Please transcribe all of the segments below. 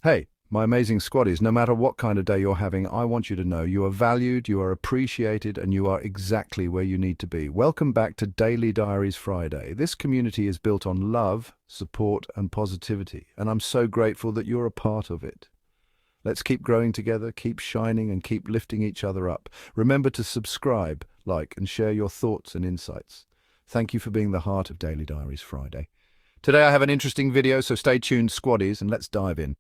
Hey, my amazing squaddies, no matter what kind of day you're having, I want you to know you are valued, you are appreciated, and you are exactly where you need to be. Welcome back to Daily Diaries Friday. This community is built on love, support, and positivity, and I'm so grateful that you're a part of it. Let's keep growing together, keep shining, and keep lifting each other up. Remember to subscribe, like, and share your thoughts and insights. Thank you for being the heart of Daily Diaries Friday. Today I have an interesting video, so stay tuned, squaddies, and let's dive in.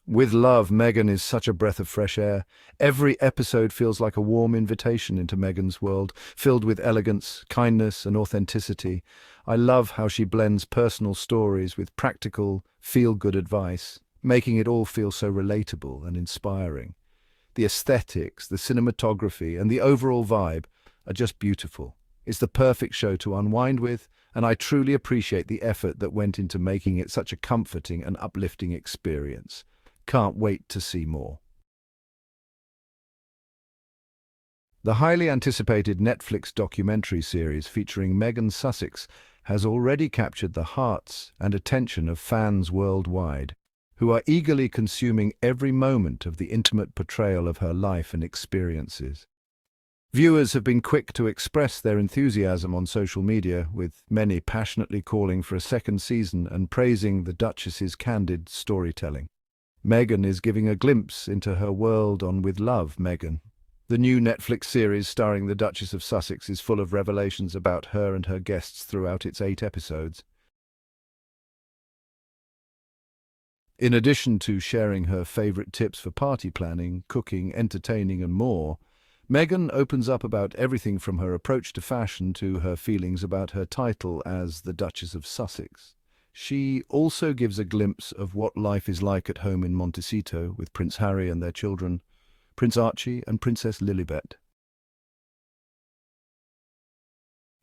With love, Meghan is such a breath of fresh air. Every episode feels like a warm invitation into Meghan's world, filled with elegance, kindness, and authenticity. I love how she blends personal stories with practical, feel-good advice, making it all feel so relatable and inspiring. The aesthetics, the cinematography, and the overall vibe are just beautiful. It's the perfect show to unwind with, and I truly appreciate the effort that went into making it such a comforting and uplifting experience. Can't wait to see more. The highly anticipated Netflix documentary series featuring Meghan Sussex has already captured the hearts and attention of fans worldwide, who are eagerly consuming every moment of the intimate portrayal of her life and experiences. Viewers have been quick to express their enthusiasm on social media, with many passionately calling for a second season and praising the Duchess's candid storytelling. Meghan is giving a glimpse into her world on With Love, Meghan. The new Netflix series starring the Duchess of Sussex is full of revelations about her and her guests throughout its 8 episodes. In addition to sharing her favorite tips for party planning, cooking, entertaining, and more, Meghan opens up about everything from her approach to fashion to her feelings about her title as the Duchess of Sussex. She also gives a glimpse of what life is like at home in Montecito with Prince Harry and their children, Prince Archie and Princess Lilibet.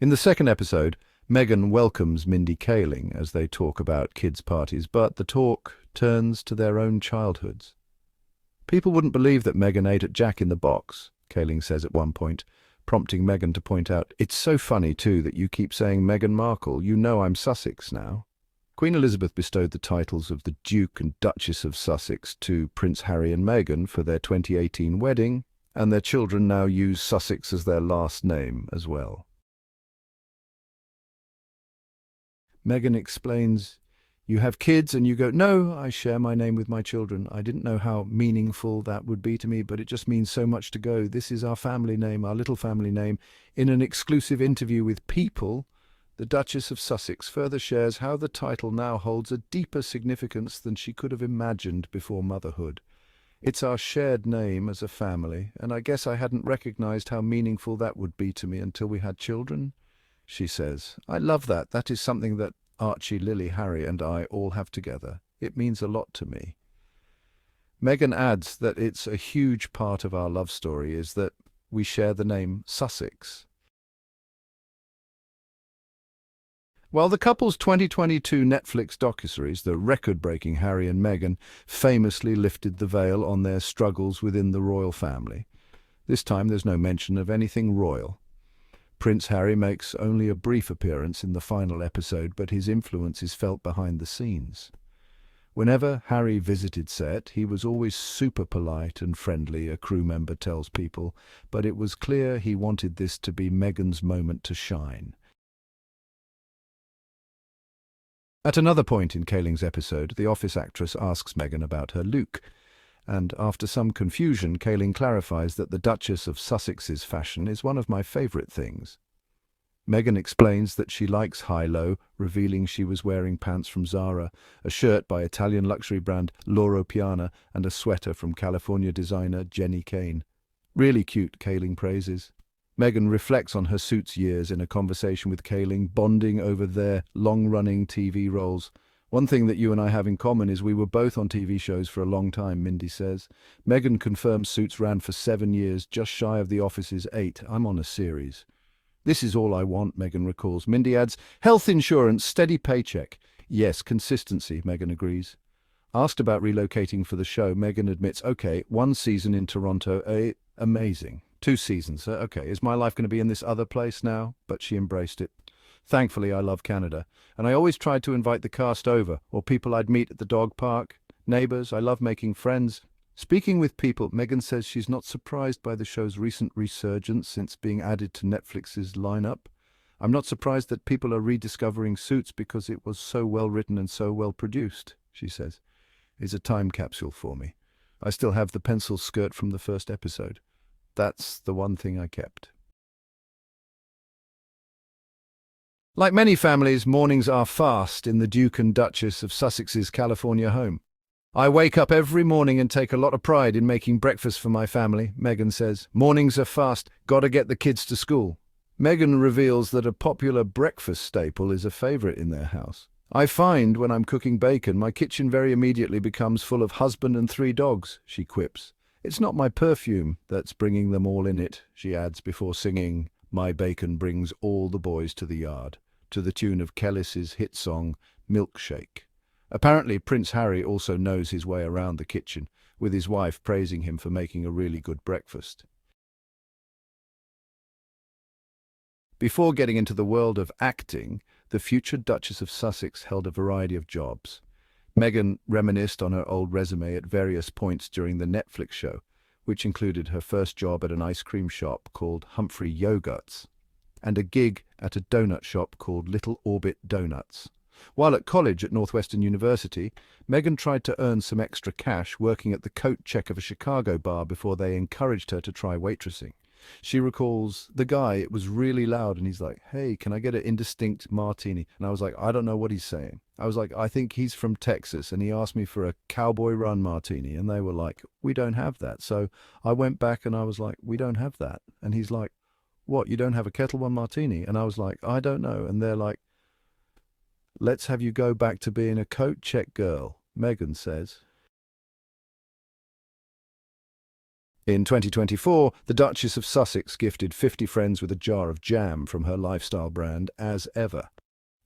In the second episode, Meghan welcomes Mindy Kaling as they talk about kids' parties, but the talk turns to their own childhoods. People wouldn't believe that Meghan ate at Jack in the Box, Kaling says at one point, prompting Meghan to point out, "It's so funny too that you keep saying Meghan Markle, you know I'm Sussex now." Queen Elizabeth bestowed the titles of the Duke and Duchess of Sussex to Prince Harry and Meghan for their 2018 wedding, and their children now use Sussex as their last name as well. Meghan explains, "You have kids and you go, 'No, I share my name with my children. I didn't know how meaningful that would be to me, but it just means so much to go. This is our family name, our little family name.'" In an exclusive interview with People, the Duchess of Sussex further shares how the title now holds a deeper significance than she could have imagined before motherhood. "It's our shared name as a family, and I guess I hadn't recognized how meaningful that would be to me until we had children," she says. "I love that. That is something that Archie, Lily, Harry, and I all have together. It means a lot to me." Meghan adds that it's a huge part of our love story is that we share the name Sussex. While the couple's 2022 Netflix docuseries, the record-breaking Harry and Meghan, famously lifted the veil on their struggles within the royal family, this time there's no mention of anything royal. Prince Harry makes only a brief appearance in the final episode, but his influence is felt behind the scenes. Whenever Harry visited set, he was always super polite and friendly, a crew member tells People, but it was clear he wanted this to be Meghan's moment to shine. At another point in Kaling's episode, the Office actress asks Meghan about her look, and after some confusion, Kaling clarifies that the Duchess of Sussex's fashion is one of my favorite things. Meghan explains that she likes high-low, revealing she was wearing pants from Zara, a shirt by Italian luxury brand Loro Piana, and a sweater from California designer Jenny Kane. "Really cute," Kaling praises. Meghan reflects on her suits years in a conversation with Kaling, bonding over their long-running TV roles. "One thing that you and I have in common is we were both on TV shows for a long time," Mindy says. Meghan confirms Suits ran for 7 years, just shy of The Office's 8. "I'm on a series." "This is all I want," Meghan recalls. Mindy adds, "Health insurance, steady paycheck." "Yes, consistency," Meghan agrees. Asked about relocating for the show, Meghan admits, "Okay, 1 season in Toronto, amazing. 2 seasons, okay, is my life going to be in this other place now?" But she embraced it. Thankfully, I love Canada, and I always tried to invite the cast over, or people I'd meet at the dog park, neighbors. I love making friends. Speaking with people, Meghan says she's not surprised by the show's recent resurgence since being added to Netflix's lineup. I'm not surprised that people are rediscovering Suits because it was so well written and so well produced, she says. It's a time capsule for me. I still have the pencil skirt from the first episode. That's the one thing I kept. Like many families, mornings are fast in the Duke and Duchess of Sussex's California home. I wake up every morning and take a lot of pride in making breakfast for my family, Meghan says. Mornings are fast, gotta get the kids to school. Meghan reveals that a popular breakfast staple is a favorite in their house. I find when I'm cooking bacon, my kitchen very immediately becomes full of husband and 3 dogs, she quips. It's not my perfume that's bringing them all in it, she adds before singing, My Bacon Brings All the Boys to the Yard, to the tune of Kellis's hit song, Milkshake. Apparently, Prince Harry also knows his way around the kitchen, with his wife praising him for making a really good breakfast. Before getting into the world of acting, the future Duchess of Sussex held a variety of jobs. Meghan reminisced on her old resume at various points during the Netflix show, which included her first job at an ice cream shop called Humphrey Yogurts, and a gig at a donut shop called Little Orbit Donuts. While at college at Northwestern University, Meghan tried to earn some extra cash working at the coat check of a Chicago bar before they encouraged her to try waitressing. She recalls, the guy, it was really loud, and he's like, hey, can I get an indistinct martini? And I was like, I don't know what he's saying. I was like, I think he's from Texas, and he asked me for a Cowboy Run martini, and they were like, we don't have that. So I went back and I was like, we don't have that. And he's like, what, you don't have a Kettle One martini? And I was like, I don't know. And they're like, let's have you go back to being a coat check girl, Meghan says. In 2024, the Duchess of Sussex gifted 50 friends with a jar of jam from her lifestyle brand As Ever.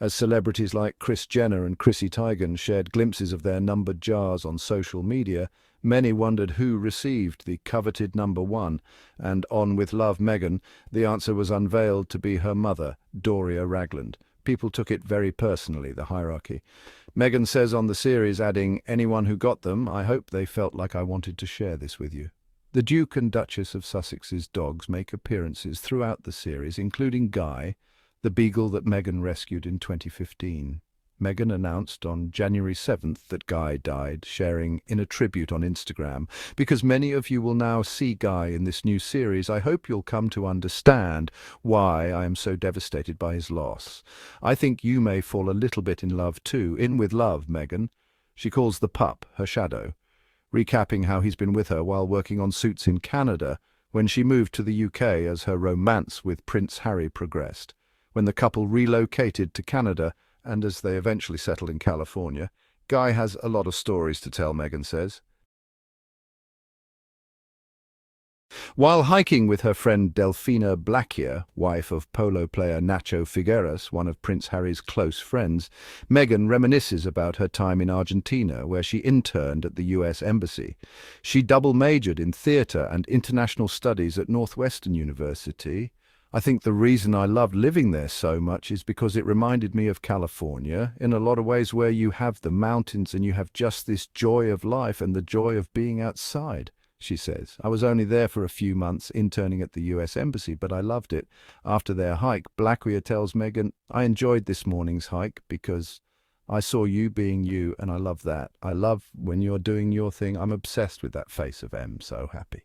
As celebrities like Kris Jenner and Chrissy Teigen shared glimpses of their numbered jars on social media, many wondered who received the coveted number 1, and on With Love Meghan, the answer was unveiled to be her mother, Doria Ragland. People took it very personally, the hierarchy. Meghan says on the series, adding, anyone who got them, I hope they felt like I wanted to share this with you. The Duke and Duchess of Sussex's dogs make appearances throughout the series, including Guy, the beagle that Meghan rescued in 2015. Meghan announced on January 7th that Guy died, sharing in a tribute on Instagram. Because many of you will now see Guy in this new series, I hope you'll come to understand why I am so devastated by his loss. I think you may fall a little bit in love too. In With Love, Meghan. She calls the pup her shadow, recapping how he's been with her while working on Suits in Canada when she moved to the UK as her romance with Prince Harry progressed. When the couple relocated to Canada and as they eventually settled in California, Guy has a lot of stories to tell, Meghan says. While hiking with her friend Delfina Blaquier, wife of polo player Nacho Figueras, one of Prince Harry's close friends, Meghan reminisces about her time in Argentina, where she interned at the US Embassy. She double-majored in theatre and international studies at Northwestern University. I think the reason I loved living there so much is because it reminded me of California, in a lot of ways where you have the mountains and you have just this joy of life and the joy of being outside. She says, I was only there for a few months interning at the US Embassy, but I loved it. After their hike, Blaquier tells Meghan, I enjoyed this morning's hike because I saw you being you, and I love that. I love when you're doing your thing. I'm obsessed with that face of M, so happy.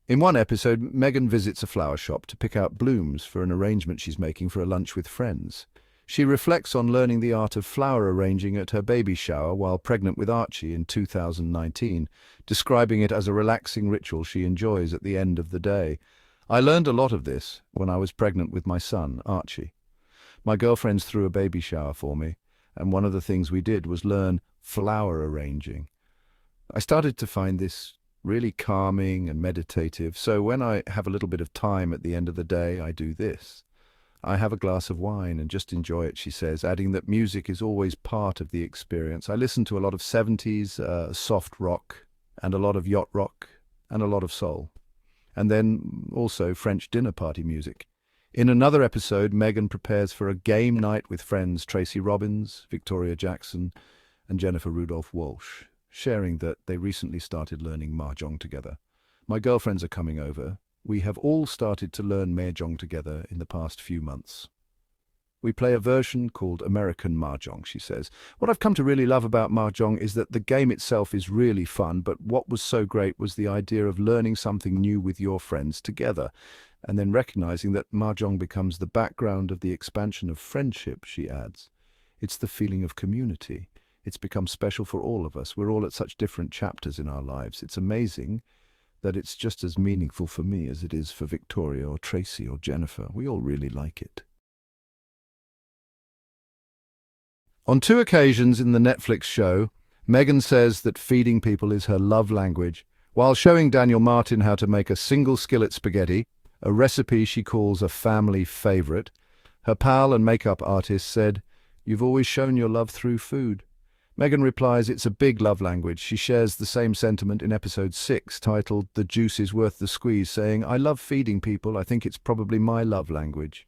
In one episode, Meghan visits a flower shop to pick out blooms for an arrangement she's making for a lunch with friends. She reflects on learning the art of flower arranging at her baby shower while pregnant with Archie in 2019, describing it as a relaxing ritual she enjoys at the end of the day. I learned a lot of this when I was pregnant with my son, Archie. My girlfriends threw a baby shower for me, and one of the things we did was learn flower arranging. I started to find this really calming and meditative, so when I have a little bit of time at the end of the day, I do this. I have a glass of wine and just enjoy it, she says, adding that music is always part of the experience. I listen to a lot of 70s soft rock and a lot of yacht rock and a lot of soul. And then also French dinner party music. In another episode, Meghan prepares for a game night with friends Tracy Robbins, Victoria Jackson, and Jennifer Rudolph Walsh, sharing that they recently started learning Mahjong together. My girlfriends are coming over. We have all started to learn Mahjong together in the past few months. We play a version called American Mahjong, she says. What I've come to really love about Mahjong is that the game itself is really fun, but what was so great was the idea of learning something new with your friends together, and then recognizing that Mahjong becomes the background of the expansion of friendship, she adds. It's the feeling of community. It's become special for all of us. We're all at such different chapters in our lives. It's amazing that it's just as meaningful for me as it is for Victoria or Tracy or Jennifer. We all really like it. On 2 occasions in the Netflix show, Meghan says that feeding people is her love language, while showing Daniel Martin how to make a single skillet spaghetti, a recipe she calls a family favorite. Her pal and makeup artist said, "You've always shown your love through food." Meghan replies it's a big love language. She shares the same sentiment in episode 6, titled "The Juice is Worth the Squeeze," saying, "I love feeding people. I think it's probably my love language."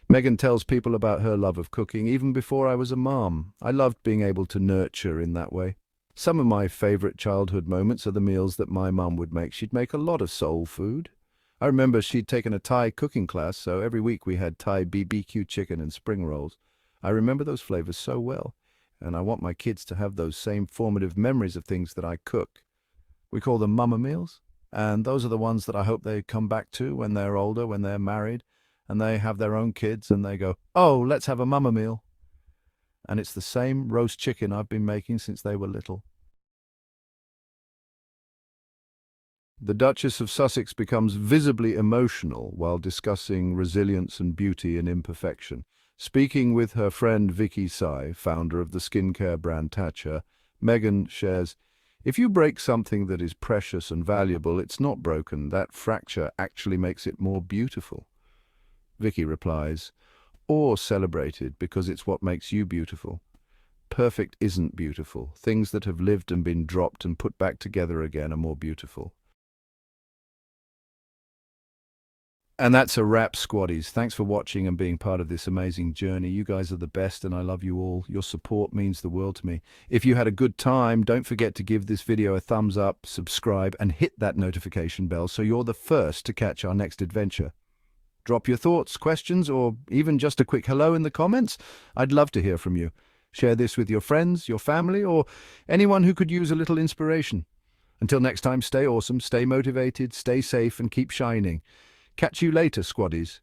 Meghan tells people about her love of cooking even before I was a mom. I loved being able to nurture in that way. Some of my favorite childhood moments are the meals that my mum would make. She'd make a lot of soul food. I remember she'd taken a Thai cooking class, so every week we had Thai BBQ chicken and spring rolls. I remember those flavors so well, and I want my kids to have those same formative memories of things that I cook. We call them mama meals, and those are the ones that I hope they come back to when they're older, when they're married, and they have their own kids, and they go, "Oh, let's have a mama meal." And it's the same roast chicken I've been making since they were little. The Duchess of Sussex becomes visibly emotional while discussing resilience and beauty in imperfection. Speaking with her friend Vicky Tsai, founder of the skincare brand Tatcha, Meghan shares, "If you break something that is precious and valuable, it's not broken. That fracture actually makes it more beautiful." Vicky replies, "Or celebrated, because it's what makes you beautiful. Perfect isn't beautiful. Things that have lived and been dropped and put back together again are more beautiful." And that's a wrap, squaddies. Thanks for watching and being part of this amazing journey. You guys are the best and I love you all. Your support means the world to me. If you had a good time, don't forget to give this video a thumbs up, subscribe, and hit that notification bell so you're the first to catch our next adventure. Drop your thoughts, questions, or even just a quick hello in the comments. I'd love to hear from you. Share this with your friends, your family, or anyone who could use a little inspiration. Until next time, stay awesome, stay motivated, stay safe, and keep shining. Catch you later, squaddies.